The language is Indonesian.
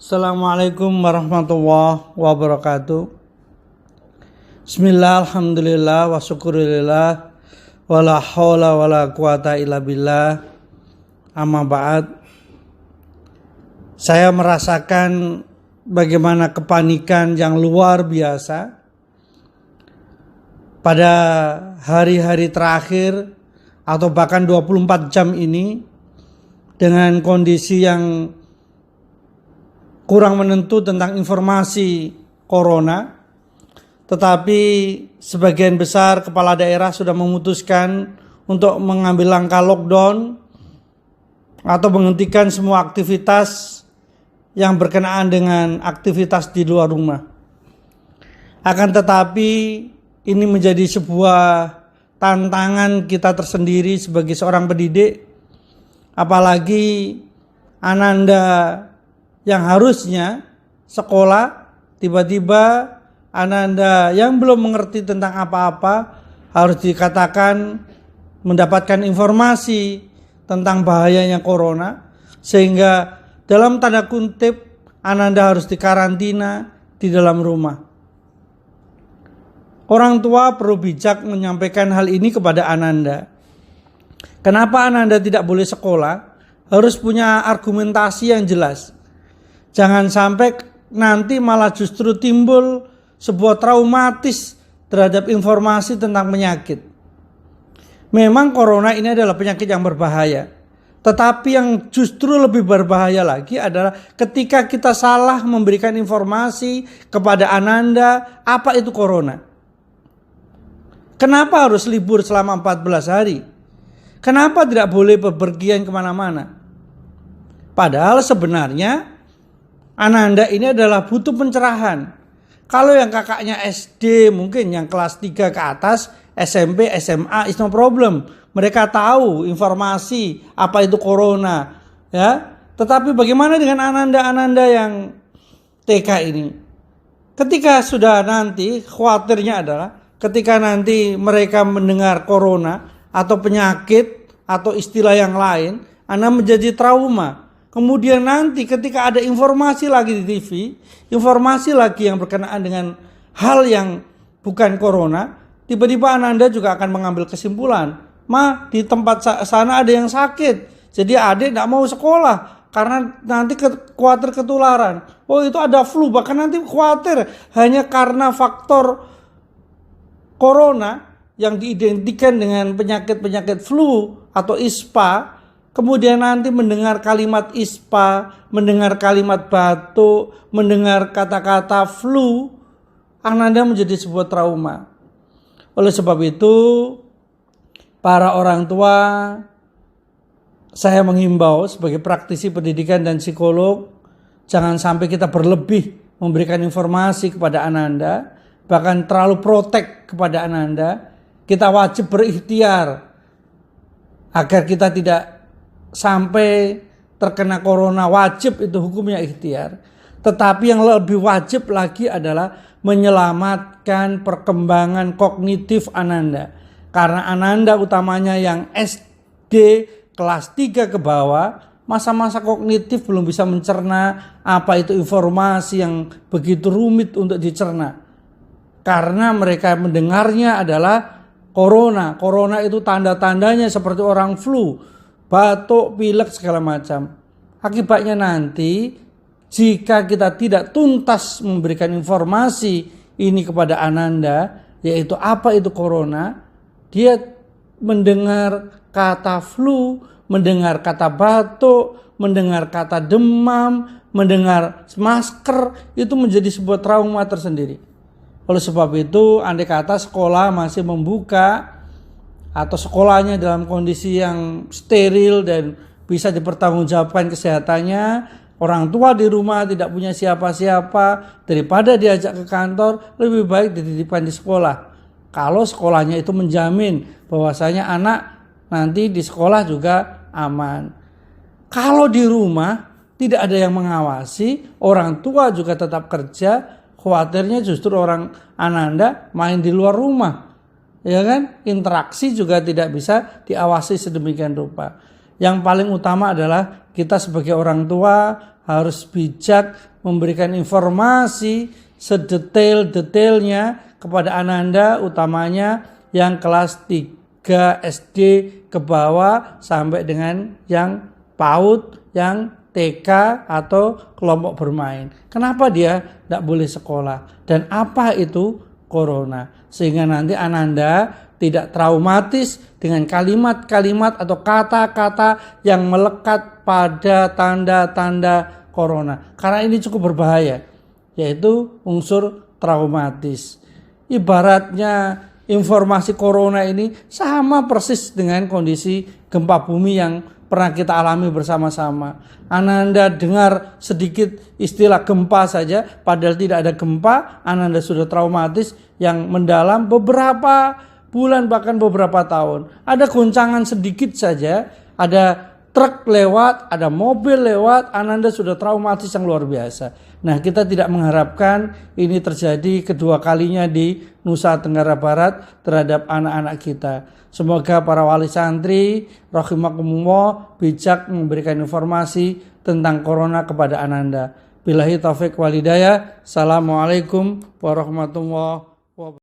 Assalamualaikum warahmatullahi wabarakatuh. Bismillah, alhamdulillah, wa syukurillah, wa la hawla wa la quwata illa billah. Amma ba'd. Saya merasakan bagaimana kepanikan yang luar biasa pada hari-hari terakhir atau bahkan 24 jam ini, dengan kondisi yang kurang menentu tentang informasi corona. Tetapi sebagian besar kepala daerah sudah memutuskan untuk mengambil langkah lockdown atau menghentikan semua aktivitas yang berkenaan dengan aktivitas di luar rumah. Akan tetapi ini menjadi sebuah tantangan kita tersendiri sebagai seorang pendidik, apalagi Ananda yang harusnya sekolah, tiba-tiba Ananda yang belum mengerti tentang apa-apa harus dikatakan mendapatkan informasi tentang bahayanya corona, sehingga dalam tanda kutip Ananda harus dikarantina di dalam rumah. Orang tua perlu bijak menyampaikan hal ini kepada Ananda. Kenapa Ananda tidak boleh sekolah? Harus punya argumentasi yang jelas. Jangan sampai nanti malah justru timbul sebuah traumatis terhadap informasi tentang penyakit. Memang corona ini adalah penyakit yang berbahaya. Tetapi yang justru lebih berbahaya lagi adalah ketika kita salah memberikan informasi kepada Ananda apa itu corona. Kenapa harus libur selama 14 hari? Kenapa tidak boleh bepergian kemana-mana? Padahal sebenarnya Ananda ini adalah butuh pencerahan. Kalau yang kakaknya SD, mungkin yang kelas 3 ke atas, SMP, SMA, it's no problem. Mereka tahu informasi apa itu corona, ya. Tetapi bagaimana dengan Ananda yang TK ini? Ketika sudah nanti, khawatirnya adalah ketika nanti mereka mendengar corona atau penyakit atau istilah yang lain, Anda menjadi trauma. Kemudian nanti ketika ada informasi lagi di TV, informasi lagi yang berkenaan dengan hal yang bukan corona, tiba-tiba Ananda juga akan mengambil kesimpulan, di tempat sana ada yang sakit, jadi adik tidak mau sekolah karena nanti khawatir ketularan. Oh, itu ada flu, bahkan nanti khawatir hanya karena faktor corona yang diidentikan dengan penyakit-penyakit flu atau ISPA. Kemudian nanti mendengar kalimat ISPA, mendengar kalimat batuk, mendengar kata-kata flu, Ananda menjadi sebuah trauma. Oleh sebab itu, para orang tua, saya menghimbau sebagai praktisi pendidikan dan psikolog, jangan sampai kita berlebih memberikan informasi kepada Ananda, bahkan terlalu protek kepada Ananda. Kita wajib berikhtiar agar kita tidak sampai terkena corona. Wajib itu hukumnya ikhtiar. Tetapi yang lebih wajib lagi adalah menyelamatkan perkembangan kognitif Ananda. Karena Ananda utamanya yang SD kelas 3 ke bawah, masa-masa kognitif belum bisa mencerna apa itu informasi yang begitu rumit untuk dicerna. Karena mereka mendengarnya adalah corona. Corona itu tanda-tandanya seperti orang flu, batuk, pilek, segala macam. Akibatnya nanti jika kita tidak tuntas memberikan informasi ini kepada Ananda, yaitu apa itu corona, dia mendengar kata flu, mendengar kata batuk, mendengar kata demam, mendengar masker, itu menjadi sebuah trauma tersendiri. Oleh sebab itu, andai kata sekolah masih membuka atau sekolahnya dalam kondisi yang steril dan bisa dipertanggungjawabkan kesehatannya, orang tua di rumah tidak punya siapa-siapa, daripada diajak ke kantor, lebih baik dititipkan di sekolah. Kalau sekolahnya itu menjamin bahwasanya anak nanti di sekolah juga aman. Kalau di rumah tidak ada yang mengawasi, orang tua juga tetap kerja, khawatirnya justru orang Ananda main di luar rumah. Ya kan? Interaksi juga tidak bisa diawasi sedemikian rupa. Yang paling utama adalah kita sebagai orang tua harus bijak memberikan informasi sedetail-detailnya kepada Ananda, utamanya yang kelas 3 SD ke bawah sampai dengan yang PAUD, yang TK atau kelompok bermain. Kenapa dia tidak boleh sekolah? Dan apa itu corona? Sehingga nanti Ananda tidak traumatis dengan kalimat-kalimat atau kata-kata yang melekat pada tanda-tanda corona. Karena ini cukup berbahaya, yaitu unsur traumatis. Ibaratnya informasi corona ini sama persis dengan kondisi gempa bumi yang pernah kita alami bersama-sama. Ananda dengar sedikit istilah gempa saja, padahal tidak ada gempa, Ananda sudah traumatis yang mendalam beberapa bulan bahkan beberapa tahun. Ada goncangan sedikit saja, ada truk lewat, ada mobil lewat, Ananda sudah traumatis yang luar biasa. Nah, kita tidak mengharapkan ini terjadi kedua kalinya di Nusa Tenggara Barat terhadap anak-anak kita. Semoga para wali santri rahimakumullah bijak memberikan informasi tentang corona kepada Ananda. Billahi taufik walhidayah. Assalamualaikum warahmatullahi wabarakatuh.